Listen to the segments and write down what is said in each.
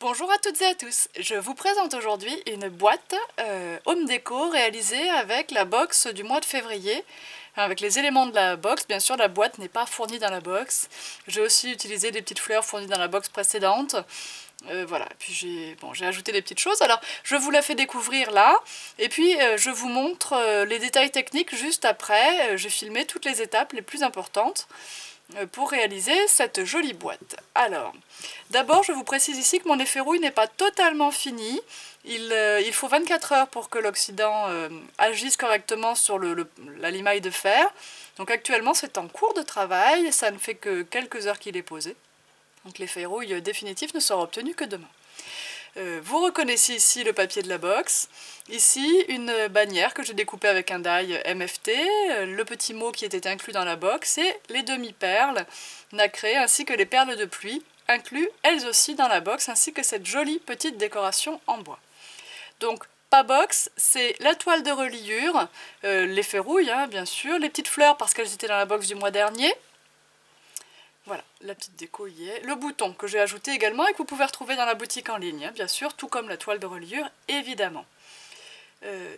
Bonjour à toutes et à tous, je vous présente aujourd'hui une boîte home déco réalisée avec la box du mois de février, avec les éléments de la box. Bien sûr, la boîte n'est pas fournie dans la box. J'ai aussi utilisé des petites fleurs fournies dans la box précédente. Voilà, puis j'ai ajouté des petites choses. Alors, je vous la fais découvrir là, et puis je vous montre les détails techniques juste après. J'ai filmé toutes les étapes les plus importantes pour réaliser cette jolie boîte. Alors, d'abord je vous précise ici que mon effet rouille n'est pas totalement fini. Il faut 24 heures pour que l'oxydant agisse correctement sur la limaille de fer. Donc actuellement c'est en cours de travail, ça ne fait que quelques heures qu'il est posé. Donc l'effet rouille définitif ne sera obtenu que demain. Vous reconnaissez ici le papier de la box, ici une bannière que j'ai découpée avec un die MFT, le petit mot qui était inclus dans la box et les demi-perles nacrées ainsi que les perles de pluie inclus elles aussi dans la box ainsi que cette jolie petite décoration en bois. Donc pas box, c'est la toile de reliure, l'effet rouille bien sûr, les petites fleurs parce qu'elles étaient dans la box du mois dernier. Voilà, la petite déco y est. Le bouton que j'ai ajouté également et que vous pouvez retrouver dans la boutique en ligne, bien sûr, tout comme la toile de reliure, évidemment.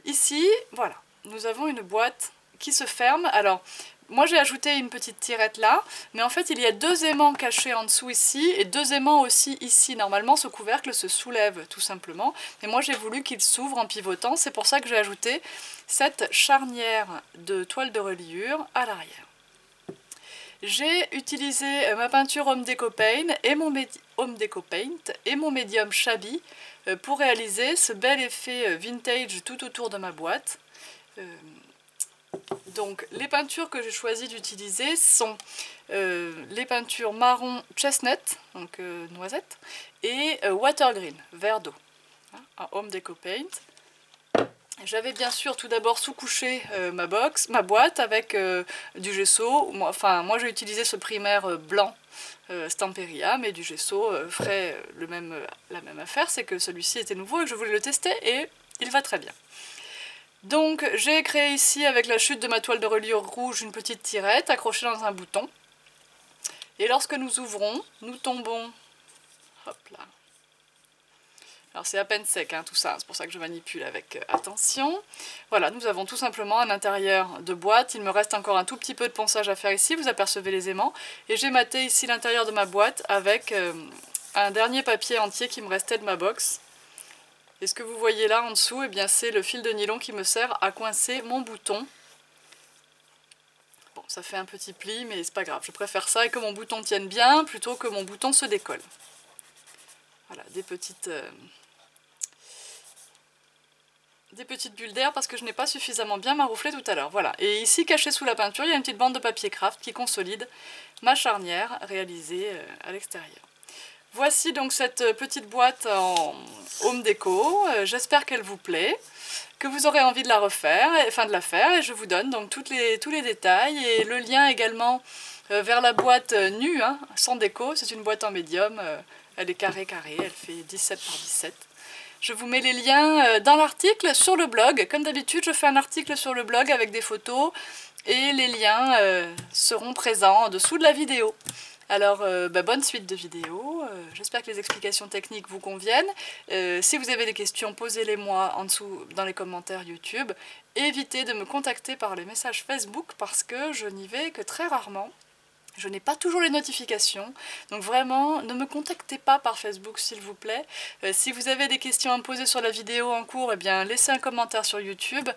Ici, voilà, nous avons une boîte qui se ferme. Alors, moi j'ai ajouté une petite tirette là, mais en fait il y a deux aimants cachés en dessous ici, et deux aimants aussi ici. Normalement ce couvercle se soulève tout simplement, mais moi j'ai voulu qu'il s'ouvre en pivotant, c'est pour ça que j'ai ajouté cette charnière de toile de reliure à l'arrière. J'ai utilisé ma peinture Home Deco Paint et mon médium Shabby pour réaliser ce bel effet vintage tout autour de ma boîte. Donc les peintures que j'ai choisi d'utiliser sont les peintures marron chestnut, donc noisette, et water green, vert d'eau, à Home Deco Paint. J'avais bien sûr tout d'abord sous-couché ma boîte avec du gesso. Moi j'ai utilisé ce primaire blanc Stamperia, mais du gesso ferait la même affaire, c'est que celui-ci était nouveau et que je voulais le tester et il va très bien. Donc j'ai créé ici avec la chute de ma toile de reliure rouge une petite tirette accrochée dans un bouton. Et lorsque nous ouvrons, nous tombons, hop là. Alors c'est à peine sec tout ça, c'est pour ça que je manipule avec attention. Voilà, nous avons tout simplement un intérieur de boîte. Il me reste encore un tout petit peu de ponçage à faire ici, vous apercevez les aimants. Et j'ai maté ici l'intérieur de ma boîte avec un dernier papier entier qui me restait de ma box. Et ce que vous voyez là en dessous, eh bien c'est le fil de nylon qui me sert à coincer mon bouton. Bon, ça fait un petit pli, mais c'est pas grave. Je préfère ça et que mon bouton tienne bien plutôt que mon bouton se décolle. Voilà, des petites bulles d'air parce que je n'ai pas suffisamment bien marouflé tout à l'heure. Voilà. Et ici, caché sous la peinture, il y a une petite bande de papier craft qui consolide ma charnière réalisée à l'extérieur. Voici donc cette petite boîte en home déco. J'espère qu'elle vous plaît, que vous aurez envie de la refaire, de la faire, et je vous donne donc tous les détails et le lien également vers la boîte nue, sans déco. C'est une boîte en médium, elle est carrée, elle fait 17 par 17. Je vous mets les liens dans l'article sur le blog. Comme d'habitude, je fais un article sur le blog avec des photos et les liens seront présents en dessous de la vidéo. Alors, bonne suite de vidéos. J'espère que les explications techniques vous conviennent. Si vous avez des questions, posez-les moi en dessous dans les commentaires YouTube. Évitez de me contacter par les messages Facebook parce que je n'y vais que très rarement. Je n'ai pas toujours les notifications, donc vraiment, ne me contactez pas par Facebook s'il vous plaît. Si vous avez des questions à me poser sur la vidéo en cours, eh bien laissez un commentaire sur YouTube.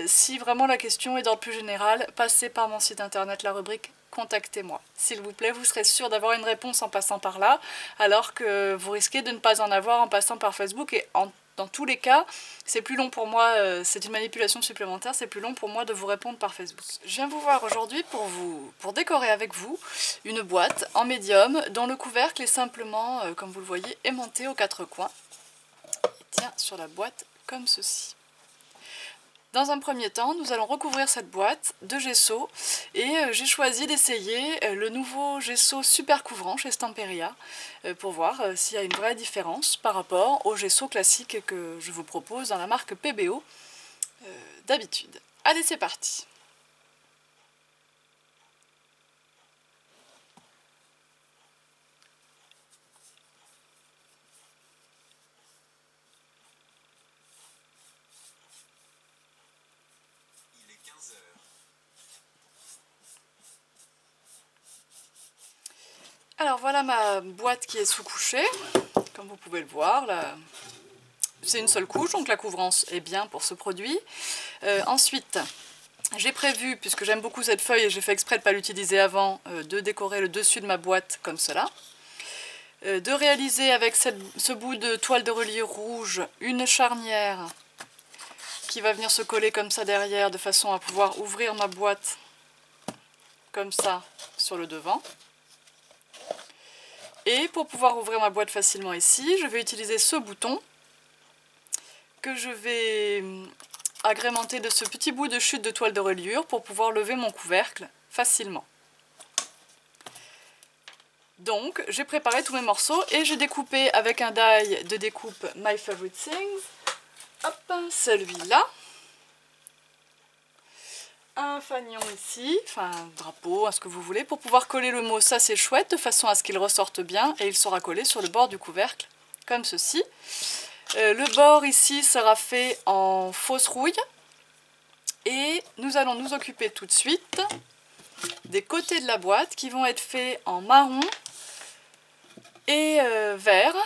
Si vraiment la question est d'ordre plus général, passez par mon site internet, la rubrique contactez-moi. S'il vous plaît, vous serez sûr d'avoir une réponse en passant par là, alors que vous risquez de ne pas en avoir en passant par Facebook et dans tous les cas, c'est plus long pour moi, c'est une manipulation supplémentaire, c'est plus long pour moi de vous répondre par Facebook. Je viens vous voir aujourd'hui pour décorer avec vous une boîte en médium dont le couvercle est simplement, comme vous le voyez, aimanté aux quatre coins. Il tient sur la boîte comme ceci. Dans un premier temps, nous allons recouvrir cette boîte de gesso et j'ai choisi d'essayer le nouveau gesso super couvrant chez Stamperia pour voir s'il y a une vraie différence par rapport au gesso classique que je vous propose dans la marque PBO d'habitude. Allez, c'est parti! Alors voilà ma boîte qui est sous-couchée, comme vous pouvez le voir. C'est une seule couche, donc la couvrance est bien pour ce produit. Ensuite, j'ai prévu, puisque j'aime beaucoup cette feuille et j'ai fait exprès de ne pas l'utiliser avant, de décorer le dessus de ma boîte comme cela. De réaliser avec ce bout de toile de reliure rouge une charnière qui va venir se coller comme ça derrière, de façon à pouvoir ouvrir ma boîte comme ça sur le devant. Et pour pouvoir ouvrir ma boîte facilement ici, je vais utiliser ce bouton que je vais agrémenter de ce petit bout de chute de toile de reliure pour pouvoir lever mon couvercle facilement. Donc j'ai préparé tous mes morceaux et j'ai découpé avec un die de découpe My Favorite Things. Hop, celui-là. Un fanion ici, enfin un drapeau, ce que vous voulez, pour pouvoir coller le mot, ça c'est chouette, de façon à ce qu'il ressorte bien et il sera collé sur le bord du couvercle, comme ceci. Le bord ici sera fait en fausse rouille et nous allons nous occuper tout de suite des côtés de la boîte qui vont être faits en marron et vert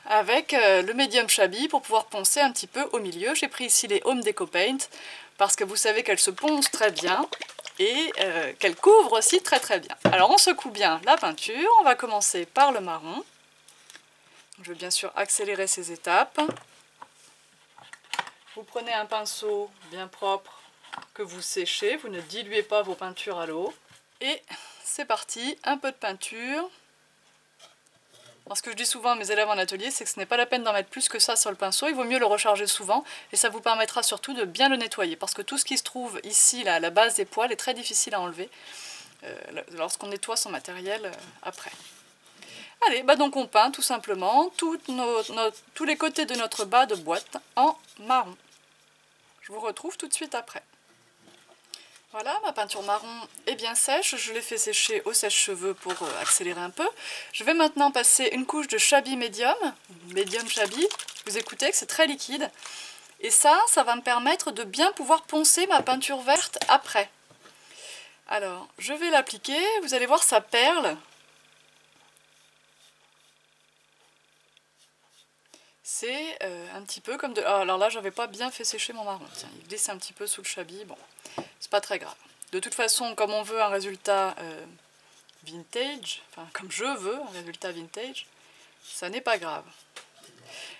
avec le medium shabby pour pouvoir poncer un petit peu au milieu. J'ai pris ici les Home Deco Paint parce que vous savez qu'elles se poncent très bien et qu'elles couvrent aussi très bien. Alors on secoue bien la peinture, on va commencer par le marron. Je vais bien sûr accélérer ces étapes. Vous prenez un pinceau bien propre que vous séchez, vous ne diluez pas vos peintures à l'eau. Et c'est parti, un peu de peinture. Alors, ce que je dis souvent à mes élèves en atelier, c'est que ce n'est pas la peine d'en mettre plus que ça sur le pinceau, il vaut mieux le recharger souvent et ça vous permettra surtout de bien le nettoyer parce que tout ce qui se trouve ici, là, à la base des poils, est très difficile à enlever lorsqu'on nettoie son matériel après. Allez, donc on peint tout simplement tous les côtés de notre bas de boîte en marron. Je vous retrouve tout de suite après. Voilà, ma peinture marron est bien sèche, je l'ai fait sécher au sèche-cheveux pour accélérer un peu. Je vais maintenant passer une couche de shabby médium shabby, vous écoutez que c'est très liquide. Et ça va me permettre de bien pouvoir poncer ma peinture verte après. Alors, je vais l'appliquer, vous allez voir ça perle. C'est un petit peu comme de... alors là, j'avais pas bien fait sécher mon marron. Tiens, il glisse un petit peu sous le shabby, bon. C'est pas très grave. De toute façon, comme on veut un résultat vintage, enfin comme je veux un résultat vintage, ça n'est pas grave.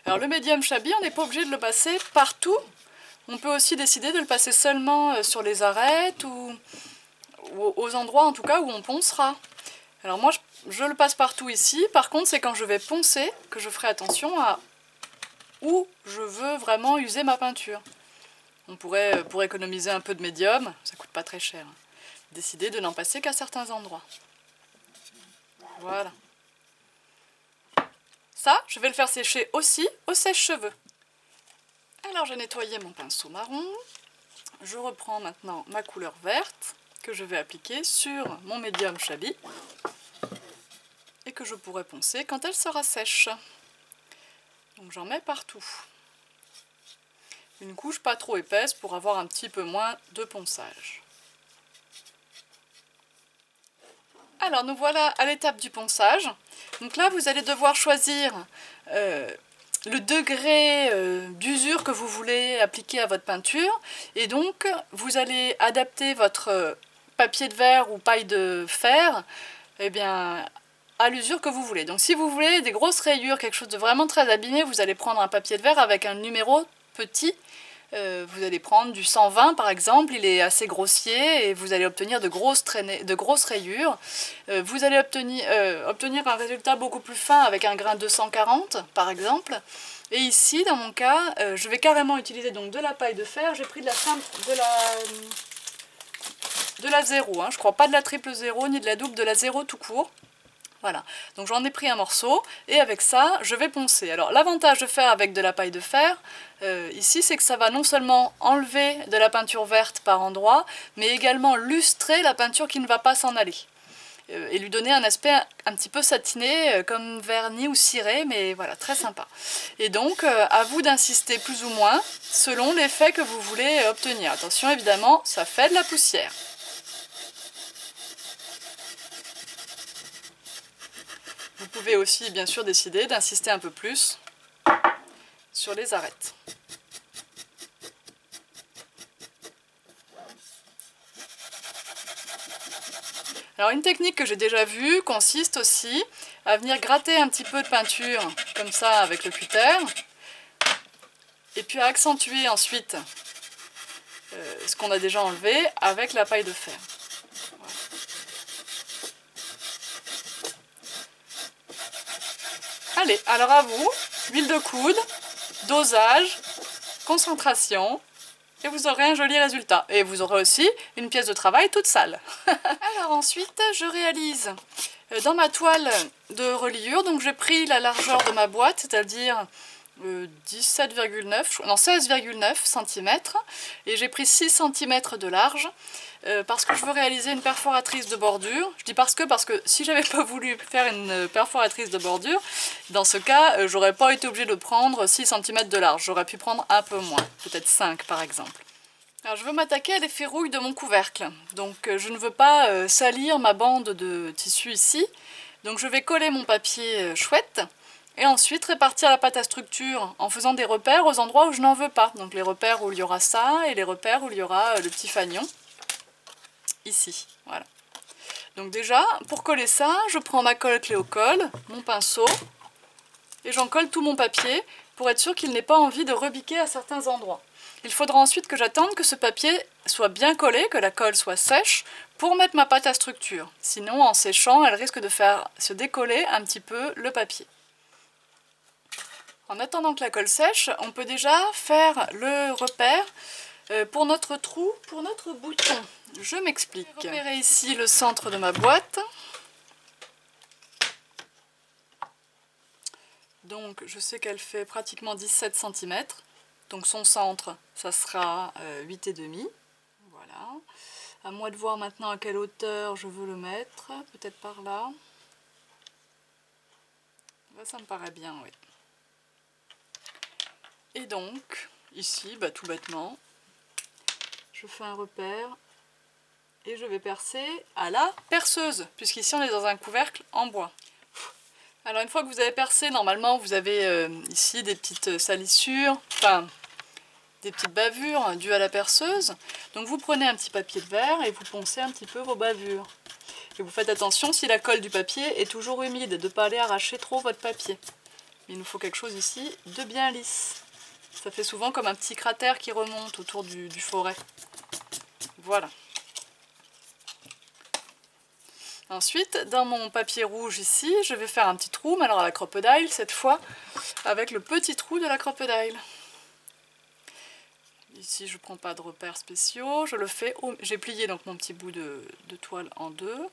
Alors le médium shabby, on n'est pas obligé de le passer partout. On peut aussi décider de le passer seulement sur les arêtes ou aux endroits en tout cas où on poncera. Alors moi je le passe partout ici, par contre c'est quand je vais poncer que je ferai attention à où je veux vraiment user ma peinture. On pourrait, pour économiser un peu de médium, ça coûte pas très cher, décider de n'en passer qu'à certains endroits. Voilà. Ça, je vais le faire sécher aussi au sèche-cheveux. Alors j'ai nettoyé mon pinceau marron. Je reprends maintenant ma couleur verte que je vais appliquer sur mon médium shabby et que je pourrai poncer quand elle sera sèche. Donc j'en mets partout. Une couche pas trop épaisse pour avoir un petit peu moins de ponçage. Alors nous voilà à l'étape du ponçage. Donc là vous allez devoir choisir le degré d'usure que vous voulez appliquer à votre peinture. Et donc vous allez adapter votre papier de verre ou paille de fer à l'usure que vous voulez. Donc si vous voulez des grosses rayures, quelque chose de vraiment très abîmé, vous allez prendre un papier de verre avec un numéro petit. Vous allez prendre du 120 par exemple, il est assez grossier et vous allez obtenir de grosses rayures. Vous allez obtenir un résultat beaucoup plus fin avec un grain 240 par exemple. Et ici dans mon cas, je vais carrément utiliser donc de la paille de fer. J'ai pris de la 0, je crois pas de la triple 0 ni de la double, de la 0 tout court. Voilà, donc j'en ai pris un morceau et avec ça je vais poncer. Alors l'avantage de faire avec de la paille de fer ici, c'est que ça va non seulement enlever de la peinture verte par endroits, mais également lustrer la peinture qui ne va pas s'en aller et lui donner un aspect un petit peu satiné comme vernis ou ciré, mais voilà, très sympa. Et donc à vous d'insister plus ou moins selon l'effet que vous voulez obtenir. Attention évidemment, ça fait de la poussière. Vous pouvez aussi bien sûr décider d'insister un peu plus sur les arêtes. Alors une technique que j'ai déjà vue consiste aussi à venir gratter un petit peu de peinture comme ça avec le cutter et puis à accentuer ensuite ce qu'on a déjà enlevé avec la paille de fer. Voilà. Allez, alors à vous, huile de coude, dosage, concentration, et vous aurez un joli résultat. Et vous aurez aussi une pièce de travail toute sale. Alors ensuite, je réalise dans ma toile de reliure, donc j'ai pris la largeur de ma boîte, c'est-à-dire 16,9 cm, et j'ai pris 6 cm de large, parce que je veux réaliser une perforatrice de bordure. Je dis parce que si j'avais pas voulu faire une perforatrice de bordure, dans ce cas, j'aurais pas été obligée de prendre 6 cm de large, j'aurais pu prendre un peu moins, peut-être 5 par exemple. Alors je veux m'attaquer à des ferrouilles de mon couvercle, donc je ne veux pas salir ma bande de tissu ici, donc je vais coller mon papier chouette, et ensuite répartir la pâte à structure en faisant des repères aux endroits où je n'en veux pas, donc les repères où il y aura ça, et les repères où il y aura le petit fanion, ici, voilà. Donc déjà, pour coller ça, je prends ma colle Cléocol, mon pinceau, et j'en colle tout mon papier, pour être sûr qu'il n'ait pas envie de rebiquer à certains endroits. Il faudra ensuite que j'attende que ce papier soit bien collé, que la colle soit sèche, pour mettre ma pâte à structure. Sinon, en séchant, elle risque de faire se décoller un petit peu le papier. En attendant que la colle sèche, on peut déjà faire le repère pour notre trou, pour notre bouton. Je m'explique. Je vais repérer ici le centre de ma boîte. Donc je sais qu'elle fait pratiquement 17 cm. Donc son centre, ça sera 8,5. Voilà. À moi de voir maintenant à quelle hauteur je veux le mettre. Peut-être par là. Là, ça me paraît bien, oui. Et donc, ici, tout bêtement, je fais un repère et je vais percer à la perceuse, puisqu'ici on est dans un couvercle en bois. Alors une fois que vous avez percé, normalement vous avez ici des petites salissures, enfin des petites bavures dues à la perceuse. Donc vous prenez un petit papier de verre et vous poncez un petit peu vos bavures. Et vous faites attention si la colle du papier est toujours humide, de ne pas aller arracher trop votre papier. Il nous faut quelque chose ici de bien lisse. Ça fait souvent comme un petit cratère qui remonte autour du forêt. Voilà. Ensuite, dans mon papier rouge ici, je vais faire un petit trou, mais alors à la crocodile cette fois, avec le petit trou de la crocodile. Ici, je ne prends pas de repères spéciaux, je le fais. J'ai plié donc mon petit bout de toile en deux.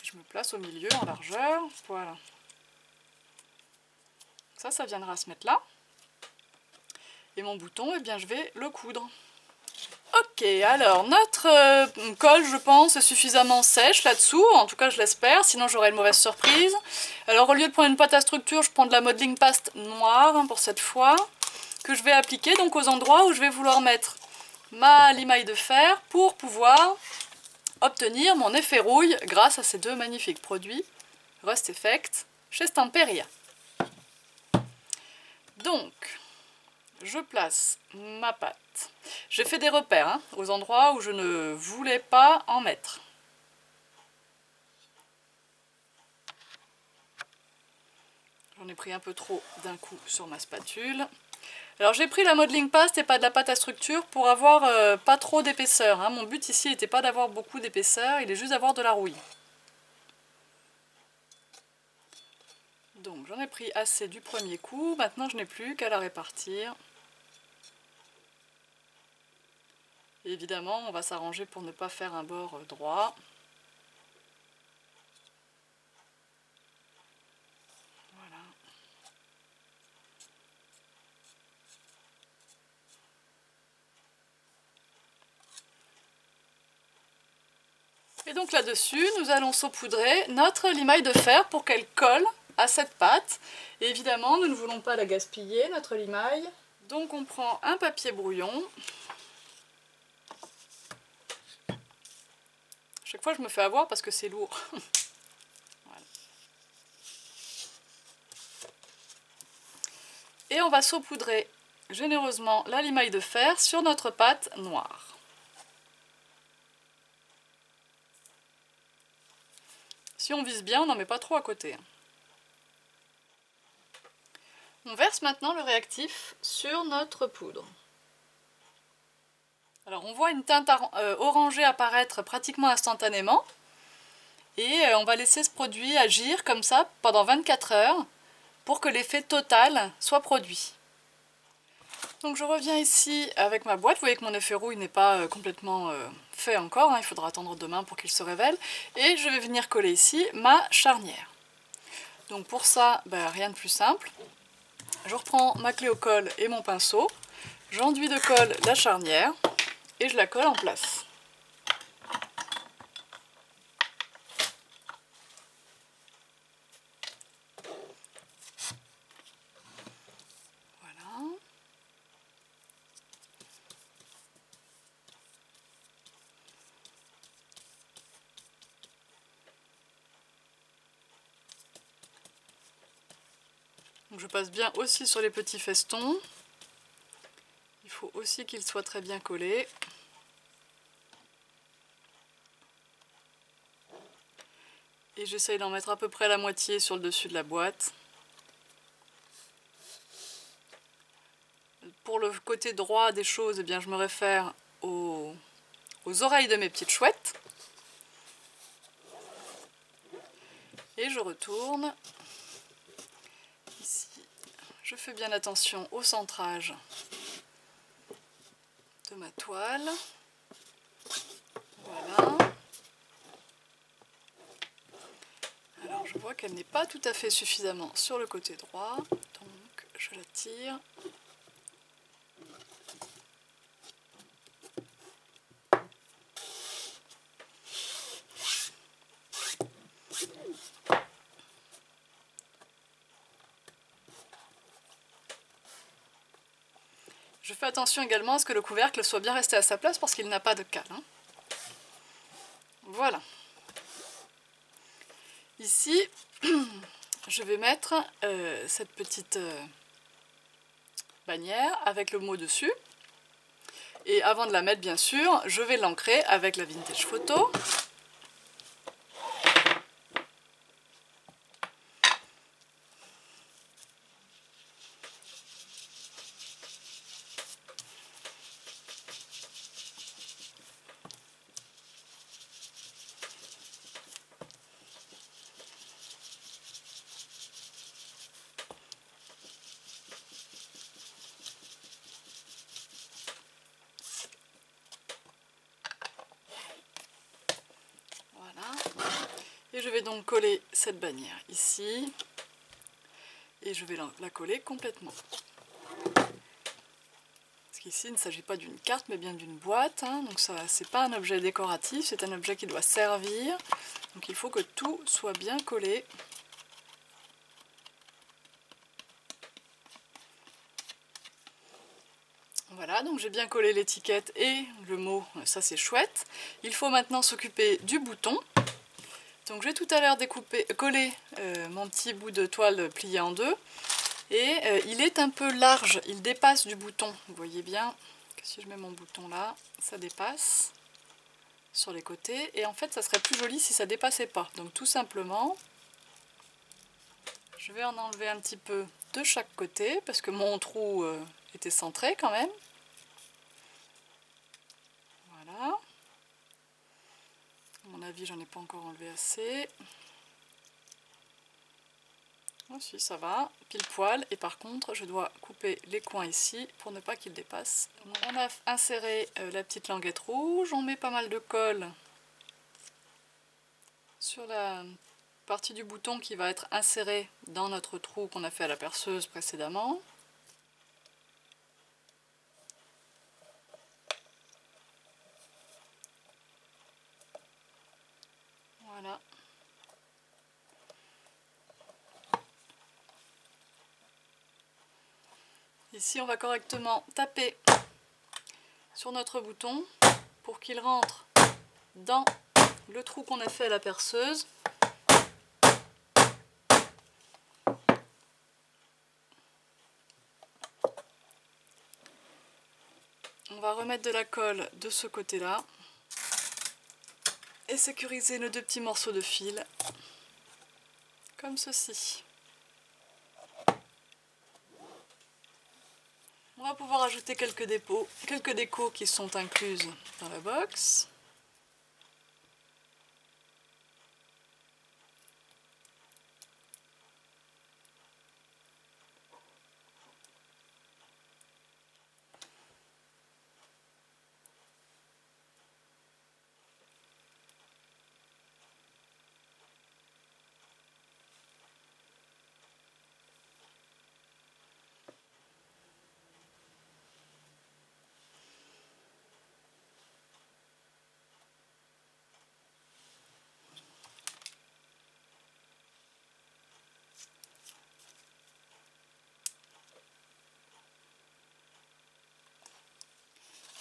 Je me place au milieu en largeur, voilà. Ça viendra se mettre là. Et mon bouton, eh bien, je vais le coudre. Ok, alors notre colle, je pense, est suffisamment sèche là-dessous, en tout cas je l'espère, sinon j'aurai une mauvaise surprise. Alors au lieu de prendre une pâte à structure, je prends de la modeling paste noire pour cette fois, que je vais appliquer donc aux endroits où je vais vouloir mettre ma limaille de fer pour pouvoir obtenir mon effet rouille grâce à ces deux magnifiques produits Rust Effect chez Stamperia. Donc, je place ma pâte. J'ai fait des repères aux endroits où je ne voulais pas en mettre. J'en ai pris un peu trop d'un coup sur ma spatule. Alors j'ai pris la modeling paste et pas de la pâte à structure pour avoir pas trop d'épaisseur. Mon but ici n'était pas d'avoir beaucoup d'épaisseur, il est juste d'avoir de la rouille. Donc j'en ai pris assez du premier coup, maintenant je n'ai plus qu'à la répartir. Et évidemment, on va s'arranger pour ne pas faire un bord droit. Voilà. Et donc là-dessus, nous allons saupoudrer notre limaille de fer pour qu'elle colle à cette pâte. Et évidemment, nous ne voulons pas la gaspiller, notre limaille. Donc on prend un papier brouillon. Chaque fois je me fais avoir parce que c'est lourd. Voilà. Et on va saupoudrer généreusement la limaille de fer sur notre pâte noire. Si on vise bien, on n'en met pas trop à côté. On verse maintenant le réactif sur notre poudre. Alors on voit une teinte orangée apparaître pratiquement instantanément. Et on va laisser ce produit agir comme ça pendant 24 heures pour que l'effet total soit produit. Donc je reviens ici avec ma boîte. Vous voyez que mon effet roux n'est pas complètement fait encore, hein. Il faudra attendre demain pour qu'il se révèle. Et je vais venir coller ici ma charnière. Donc pour ça, rien de plus simple. Je reprends ma clé au colle et mon pinceau. J'enduis de colle la charnière et je la colle en place. Voilà. Donc je passe bien aussi sur les petits festons. Il faut aussi qu'ils soient très bien collés. Et j'essaye d'en mettre à peu près la moitié sur le dessus de la boîte. Pour le côté droit des choses, eh bien, je me réfère aux oreilles de mes petites chouettes. Et je retourne. Ici, je fais bien attention au centrage de ma toile. Voilà. Alors je vois qu'elle n'est pas tout à fait suffisamment sur le côté droit, donc je la tire. Je fais attention également à ce que le couvercle soit bien resté à sa place parce qu'il n'a pas de cale, hein. Voilà. Ici, je vais mettre cette petite bannière avec le mot dessus. Et avant de la mettre, bien sûr, je vais l'ancrer avec la Vintage Photo. Et je vais donc coller cette bannière ici. Et je vais la coller complètement. Parce qu'ici, il ne s'agit pas d'une carte, mais bien d'une boîte, hein. Donc ça, c'est pas un objet décoratif, c'est un objet qui doit servir. Donc il faut que tout soit bien collé. Voilà, donc j'ai bien collé l'étiquette et le mot, ça c'est chouette. Il faut maintenant s'occuper du bouton. Donc j'ai tout à l'heure collé mon petit bout de toile plié en deux. Et il est un peu large, il dépasse du bouton. Vous voyez bien que si je mets mon bouton là, ça dépasse sur les côtés. Et en fait, ça serait plus joli si ça dépassait pas. Donc tout simplement, je vais en enlever un petit peu de chaque côté parce que mon trou était centré quand même. Voilà. À mon avis, j'en ai pas encore enlevé assez. Oh, si, ça va, pile poil. Et par contre, je dois couper les coins ici pour ne pas qu'ils dépassent. On a inséré la petite languette rouge. On met pas mal de colle sur la partie du bouton qui va être insérée dans notre trou qu'on a fait à la perceuse précédemment. Voilà. Ici, on va correctement taper sur notre bouton pour qu'il rentre dans le trou qu'on a fait à la perceuse. On va remettre de la colle de ce côté-là et sécuriser nos 2 petits morceaux de fil, comme ceci. On va pouvoir ajouter quelques décos qui sont incluses dans la box.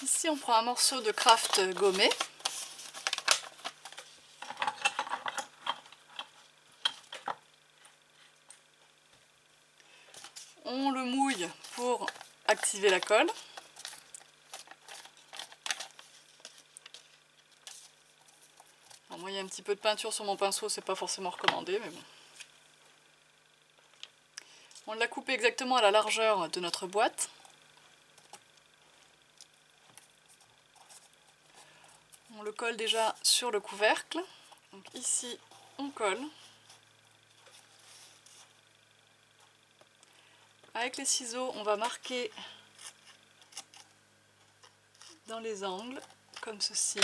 Ici, on prend un morceau de craft gommé. On le mouille pour activer la colle. Alors moi, il y a un petit peu de peinture sur mon pinceau, c'est pas forcément recommandé, mais bon. On l'a coupé exactement à la largeur de notre boîte. On le colle déjà sur le couvercle. Donc ici, on colle. Avec les ciseaux, on va marquer dans les angles, comme ceci.